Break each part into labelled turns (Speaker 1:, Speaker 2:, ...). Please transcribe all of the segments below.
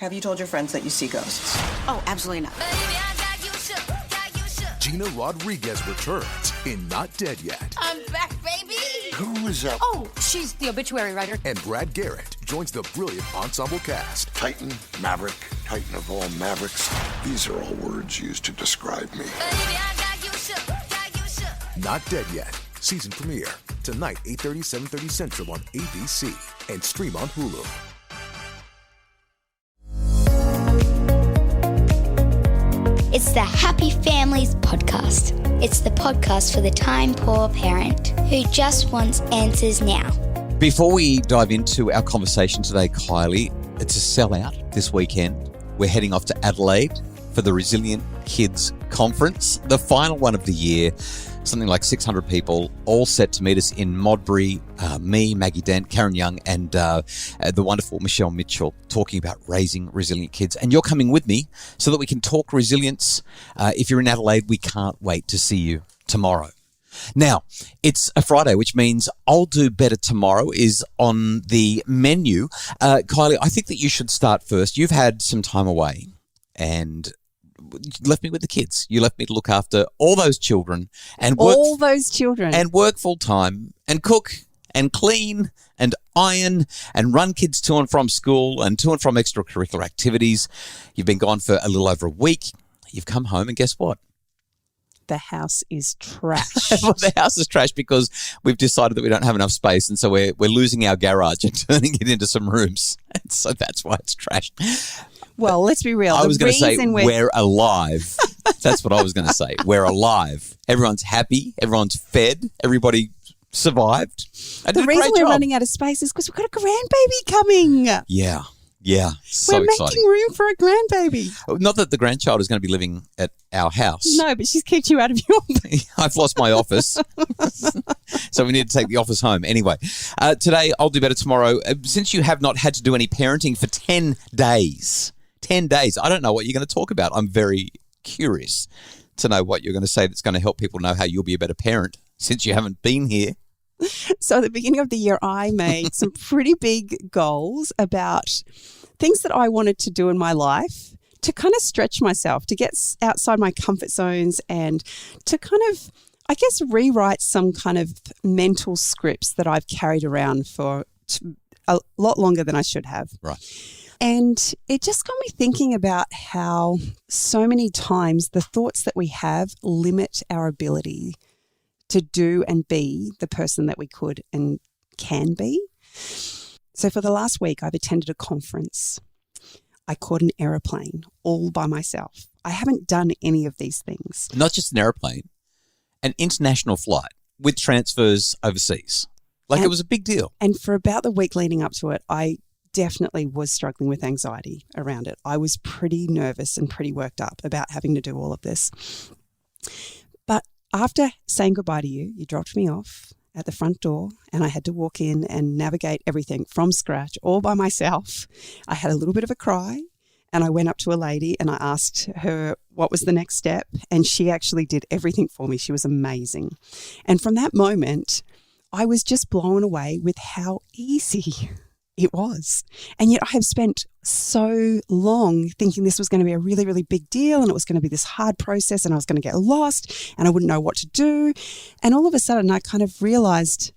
Speaker 1: Have you told your friends that you see ghosts?
Speaker 2: Oh, absolutely not.
Speaker 3: Gina Rodriguez returns in Not Dead Yet.
Speaker 2: I'm back, baby.
Speaker 4: Who is that?
Speaker 2: Oh, she's the obituary writer.
Speaker 3: And Brad Garrett joins the brilliant ensemble cast.
Speaker 4: Titan, Maverick, Titan of all Mavericks. These are all words used to describe me.
Speaker 3: Not Dead Yet. Season premiere. Tonight, 8:30, 7:30 Central on ABC. And stream on Hulu.
Speaker 5: It's the Happy Families podcast. It's the podcast for the time-poor parent who just wants answers now.
Speaker 6: Before we dive into our conversation today, Kylie, it's a sellout this weekend. We're heading off to Adelaide for the Resilient Kids Conference, the final one of the year. Something like 600 people all set to meet us in Modbury. Me, Maggie Dent, Karen Young, and the wonderful Michelle Mitchell talking about raising resilient kids. And you're coming with me so that we can talk resilience. If you're in Adelaide, we can't wait to see you tomorrow. Now, it's a Friday, which means I'll Do Better Tomorrow is on the menu. Kylie, I think that you should start first. You've had some time away and left me with the kids. You left me to look after all those children and work full time and cook and clean and iron and run kids to and from school and to and from extracurricular activities. You've been gone for a little over a week. You've come home and guess what?
Speaker 7: The house is trash.
Speaker 6: Well, the house is trash because we've decided that we don't have enough space, and so we're losing our garage and turning it into some rooms. And so that's why it's trash.
Speaker 7: Well, let's be real.
Speaker 6: I was going to say we're alive. That's what I was going to say. We're alive. Everyone's happy. Everyone's fed. Everybody survived.
Speaker 7: The reason we're running out of space is because we've got a grandbaby coming.
Speaker 6: Yeah. Yeah. So
Speaker 7: we're
Speaker 6: exciting.
Speaker 7: making room for a grandbaby.
Speaker 6: Not that the grandchild is going to be living at our house.
Speaker 7: No, but she's kicked you out of your...
Speaker 6: I've lost my office. So we need to take the office home. Anyway, today I'll Do Better Tomorrow. Since you have not had to do any parenting for 10 days, 10 days, I don't know what you're going to talk about. I'm very curious to know what you're going to say that's going to help people know how you'll be a better parent since you haven't been here.
Speaker 7: So at the beginning of the year, I made some pretty big goals about things that I wanted to do in my life to kind of stretch myself, to get outside my comfort zones and to kind of, I guess, rewrite some kind of mental scripts that I've carried around for a lot longer than I should have.
Speaker 6: Right.
Speaker 7: And it just got me thinking about how so many times the thoughts that we have limit our ability to do and be the person that we could and can be. So for the last week, I've attended a conference. I caught an aeroplane all by myself. I haven't done any of these things.
Speaker 6: Not just an aeroplane, an international flight with transfers overseas. It was a big deal.
Speaker 7: And for about the week leading up to it, I definitely was struggling with anxiety around it. I was pretty nervous and pretty worked up about having to do all of this. But after saying goodbye to you, you dropped me off at the front door and I had to walk in and navigate everything from scratch all by myself. I had a little bit of a cry and I went up to a lady and I asked her what was the next step, and she actually did everything for me. She was amazing. And from that moment, I was just blown away with how easy it was. And yet I have spent so long thinking this was going to be a really, really big deal and it was going to be this hard process and I was going to get lost and I wouldn't know what to do. And all of a sudden I kind of realized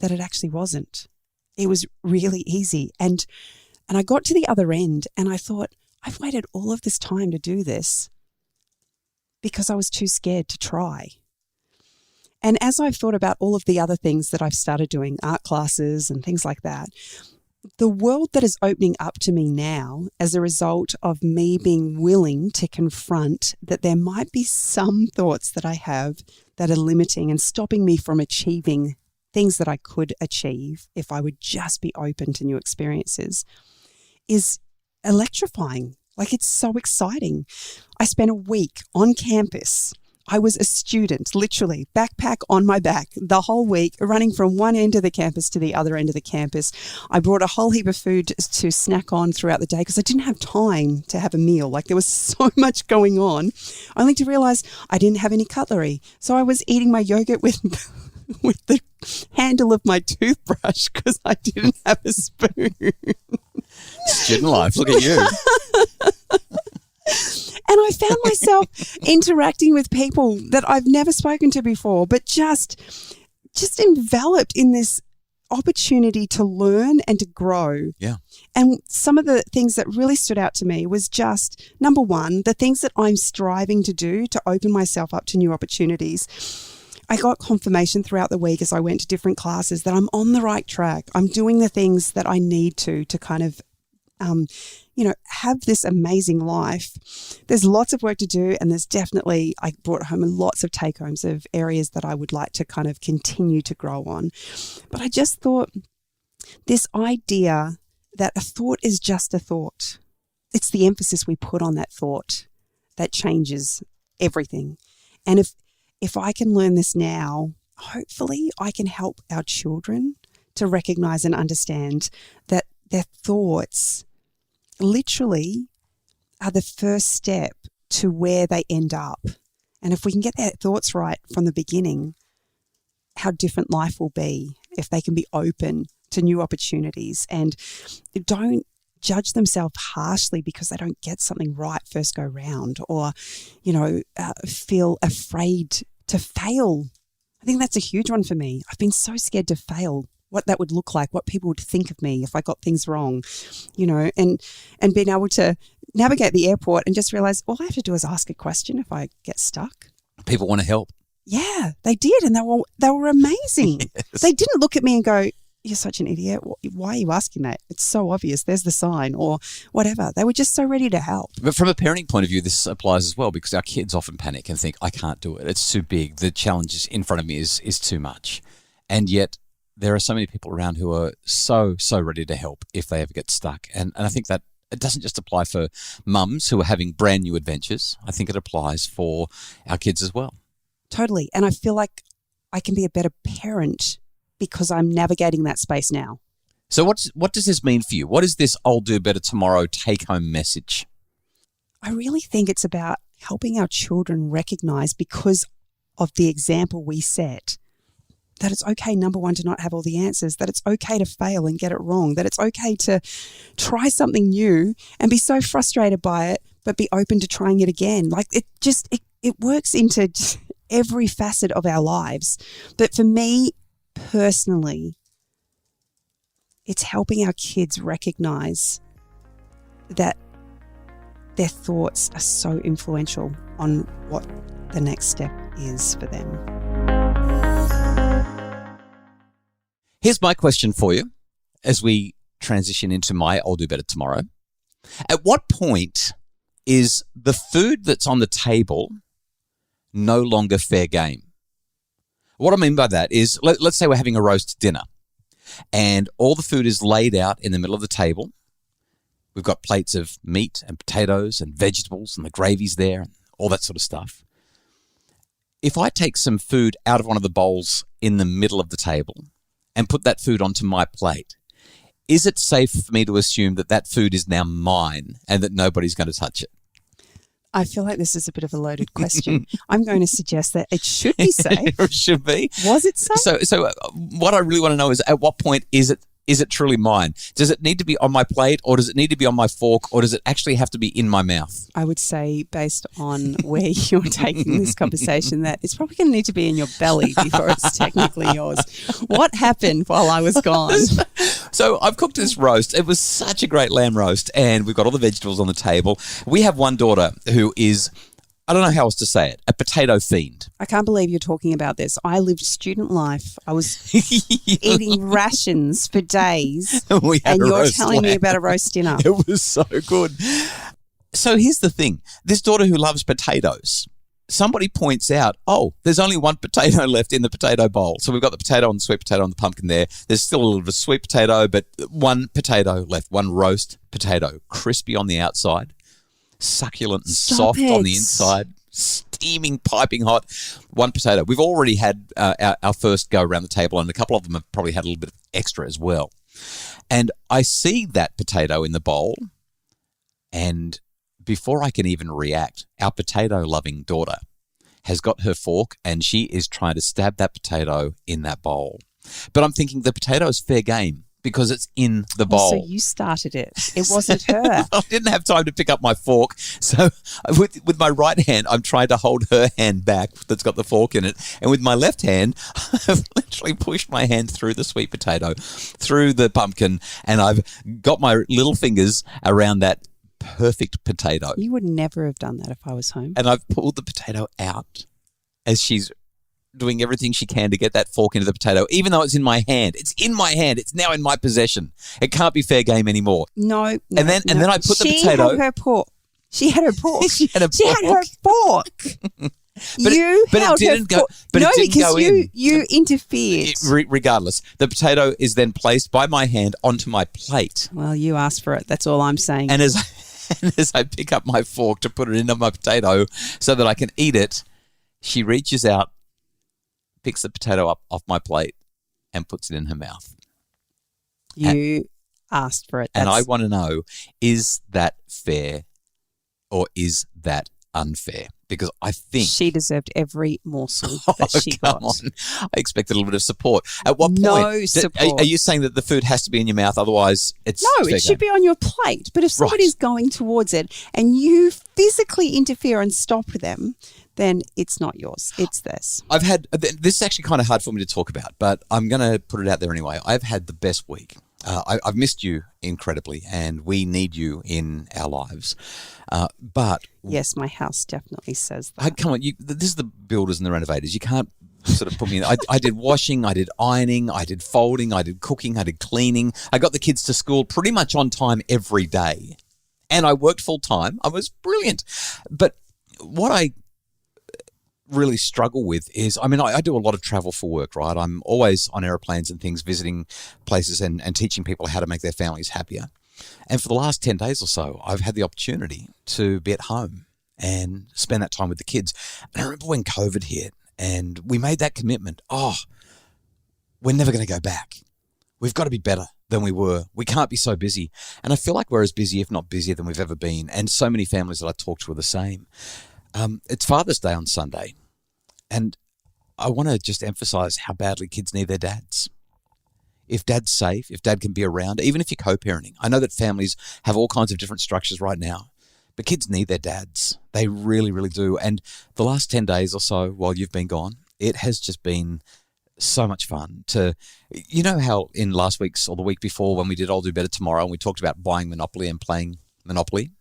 Speaker 7: that it actually wasn't. It was really easy. And I got to the other end and I thought, I've waited all of this time to do this because I was too scared to try. And as I've thought about all of the other things that I've started doing, art classes and things like that, the world that is opening up to me now as a result of me being willing to confront that there might be some thoughts that I have that are limiting and stopping me from achieving things that I could achieve if I would just be open to new experiences is electrifying. It's so exciting. I spent a week on campus. I was a student, literally, backpack on my back the whole week, running from one end of the campus to the other end of the campus. I brought a whole heap of food to snack on throughout the day because I didn't have time to have a meal. There was so much going on, only to realize I didn't have any cutlery. So I was eating my yogurt with the handle of my toothbrush because I didn't have a spoon.
Speaker 6: Student life. Look at you.
Speaker 7: And I found myself interacting with people that I've never spoken to before, but just enveloped in this opportunity to learn and to grow.
Speaker 6: Yeah.
Speaker 7: And some of the things that really stood out to me was just, number one, the things that I'm striving to do to open myself up to new opportunities. I got confirmation throughout the week as I went to different classes that I'm on the right track. I'm doing the things that I need to kind of, have this amazing life. There's lots of work to do, and I brought home lots of take-homes of areas that I would like to kind of continue to grow on. But I just thought this idea that a thought is just a thought. It's the emphasis we put on that thought that changes everything. And if I can learn this now, hopefully I can help our children to recognize and understand that their thoughts literally are the first step to where they end up. And if we can get their thoughts right from the beginning, how different life will be if they can be open to new opportunities and don't judge themselves harshly because they don't get something right first go round, or, feel afraid to fail. I think that's a huge one for me. I've been so scared to fail, what that would look like, what people would think of me if I got things wrong, and being able to navigate the airport and just realize all I have to do is ask a question if I get stuck.
Speaker 6: People want to help.
Speaker 7: Yeah, they did. And they were amazing.
Speaker 6: Yes.
Speaker 7: They didn't look at me and go, "You're such an idiot. Why are you asking that? It's so obvious. There's the sign," or whatever. They were just so ready to help.
Speaker 6: But from a parenting point of view, this applies as well, because our kids often panic and think, I can't do it. It's too big. The challenge in front of me is too much. And yet there are so many people around who are so ready to help if they ever get stuck. And I think that it doesn't just apply for mums who are having brand new adventures. I think it applies for our kids as well.
Speaker 7: Totally. And I feel like I can be a better parent because I'm navigating that space now.
Speaker 6: So what does this mean for you? What is this I'll do better tomorrow take-home message?
Speaker 7: I really think it's about helping our children recognize, because of the example we set, that it's okay, number one, to not have all the answers, that it's okay to fail and get it wrong, that it's okay to try something new and be so frustrated by it, but be open to trying it again. Like it works into every facet of our lives. But for me personally, it's helping our kids recognize that their thoughts are so influential on what the next step is for them.
Speaker 6: Here's my question for you as we transition into my I'll do better tomorrow. At what point is the food that's on the table no longer fair game? What I mean by that is, let's say we're having a roast dinner and all the food is laid out in the middle of the table. We've got plates of meat and potatoes and vegetables and the gravy's there and all that sort of stuff. If I take some food out of one of the bowls in the middle of the table and put that food onto my plate, is it safe for me to assume that that food is now mine and that nobody's going to touch it?
Speaker 7: I feel like this is a bit of a loaded question. I'm going to suggest that it should be safe.
Speaker 6: It should be.
Speaker 7: Was it safe?
Speaker 6: So what I really want to know is, at what point is it truly mine? Does it need to be on my plate, or does it need to be on my fork, or does it actually have to be in my mouth?
Speaker 7: I would say, based on where you're taking this conversation, that it's probably going to need to be in your belly before it's technically yours. What happened while I was gone?
Speaker 6: So I've cooked this roast. It was such a great lamb roast, and we've got all the vegetables on the table. We have one daughter who is, I don't know how else to say it, a potato fiend.
Speaker 7: I can't believe you're talking about this. I lived student life. I was eating rations for days, and you're telling me about a roast dinner.
Speaker 6: It was so good. So here's the thing. This daughter who loves potatoes, somebody points out, oh, there's only one potato left in the potato bowl. So we've got the potato and the sweet potato and the pumpkin there. There's still a little bit of sweet potato, but one potato left, one roast potato, crispy on the outside, succulent and soft on the inside, steaming, piping hot, one potato. We've already had our first go around the table, and a couple of them have probably had a little bit of extra as well. And I see that potato in the bowl, and before I can even react, our potato-loving daughter has got her fork and she is trying to stab that potato in that bowl. But I'm thinking the potato is fair game because it's in the bowl.
Speaker 7: So you started it. It wasn't her.
Speaker 6: I didn't have time to pick up my fork. So with my right hand, I'm trying to hold her hand back that's got the fork in it. And with my left hand, I've literally pushed my hand through the sweet potato, through the pumpkin, and I've got my little fingers around that perfect potato.
Speaker 7: You would never have done that if I was home.
Speaker 6: And I've pulled the potato out as she's doing everything she can to get that fork into the potato, even though it's in my hand. It's in my hand. It's now in my possession. It can't be fair game anymore.
Speaker 7: No.
Speaker 6: And then I put the potato.
Speaker 7: She had her fork. She had her fork.
Speaker 6: She had her
Speaker 7: fork.
Speaker 6: But it didn't go. But
Speaker 7: no,
Speaker 6: it didn't
Speaker 7: because
Speaker 6: go in.
Speaker 7: you interfered.
Speaker 6: Regardless, the potato is then placed by my hand onto my plate.
Speaker 7: Well, you asked for it. That's all I'm saying.
Speaker 6: And as I pick up my fork to put it into my potato so that I can eat it, she reaches out, picks the potato up off my plate and puts it in her mouth.
Speaker 7: You asked for it.
Speaker 6: And I want to know, is that fair or is that unfair? Because I think
Speaker 7: she deserved every morsel that she got.
Speaker 6: I expected a little bit of support. At what point?
Speaker 7: No support.
Speaker 6: Are you saying that the food has to be in your mouth, otherwise it's
Speaker 7: No, it should be on your plate. But if somebody's going towards it and you physically interfere and stop them, then it's not yours. It's theirs.
Speaker 6: This is actually kind of hard for me to talk about, but I'm going to put it out there anyway. I've had the best week. I've missed you incredibly, and we need you in our lives. But
Speaker 7: yes, my house definitely says that.
Speaker 6: Come on, this is the builders and the renovators. You can't sort of put me in. I did washing, I did ironing, I did folding, I did cooking, I did cleaning. I got the kids to school pretty much on time every day, and I worked full time. I was brilliant. But what I really struggle with is, I do a lot of travel for work, right? I'm always on airplanes and things, visiting places and teaching people how to make their families happier. And for the last 10 days or so, I've had the opportunity to be at home and spend that time with the kids. And I remember when COVID hit and we made that commitment, we're never going to go back. We've got to be better than we were. We can't be so busy. And I feel like we're as busy, if not busier, than we've ever been. And so many families that I talk to are the same. It's Father's Day on Sunday, and I want to just emphasize how badly kids need their dads. If dad's safe, if dad can be around, even if you're co-parenting. I know that families have all kinds of different structures right now, but kids need their dads. They really, really do. And the last 10 days or so while you've been gone, it has just been so much fun to, you know how in last week's or the week before when we did I'll Do Better Tomorrow and we talked about buying Monopoly and playing Monopoly?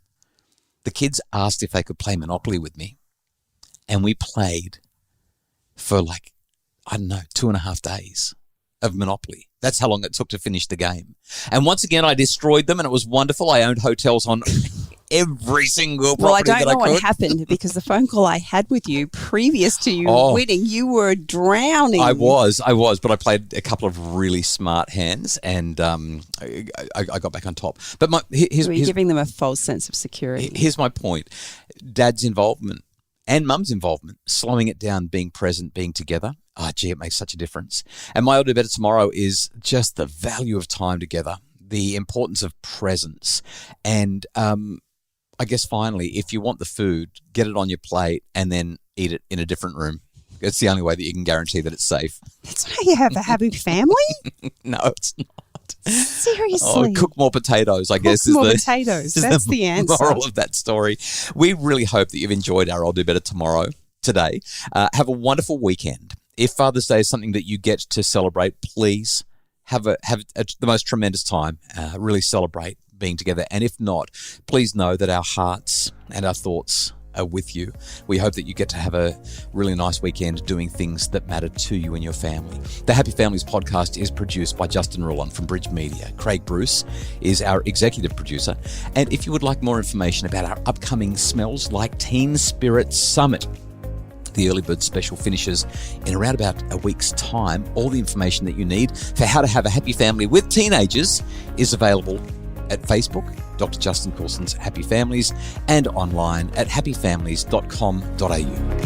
Speaker 6: The kids asked if they could play Monopoly with me, and we played for 2.5 days of Monopoly. That's how long it took to finish the game. And once again, I destroyed them, and it was wonderful. I owned hotels on every single property.
Speaker 7: Well, I don't
Speaker 6: that
Speaker 7: know
Speaker 6: I could.
Speaker 7: what happened because the phone call I had with you previous to you winning, you were drowning.
Speaker 6: I was, but I played a couple of really smart hands, and I got back on top. But
Speaker 7: you're giving them a false sense of security.
Speaker 6: Here's my point. Dad's involvement and mum's involvement, slowing it down, being present, being together. It makes such a difference. And my I'll Do Better Tomorrow is just the value of time together, the importance of presence. And I guess finally, if you want the food, get it on your plate and then eat it in a different room. It's the only way that you can guarantee that it's safe.
Speaker 7: That's how you have a happy family?
Speaker 6: No, it's not.
Speaker 7: Seriously.
Speaker 6: Cook more potatoes, I guess.
Speaker 7: Potatoes. That's the answer.
Speaker 6: Moral of that story. We really hope that you've enjoyed our I'll Do Better Tomorrow today. Have a wonderful weekend. If Father's Day is something that you get to celebrate, please have the most tremendous time. Really celebrate being together. And if not, please know that our hearts and our thoughts are with you. We hope that you get to have a really nice weekend doing things that matter to you and your family. The Happy Families podcast is produced by Justin Rulon from Bridge Media. Craig Bruce is our executive producer. And if you would like more information about our upcoming Smells Like Teen Spirit Summit, the early bird special finishes in around about a week's time. All the information that you need for how to have a happy family with teenagers is available at Facebook, Dr. Justin Coulson's Happy Families, and online at happyfamilies.com.au.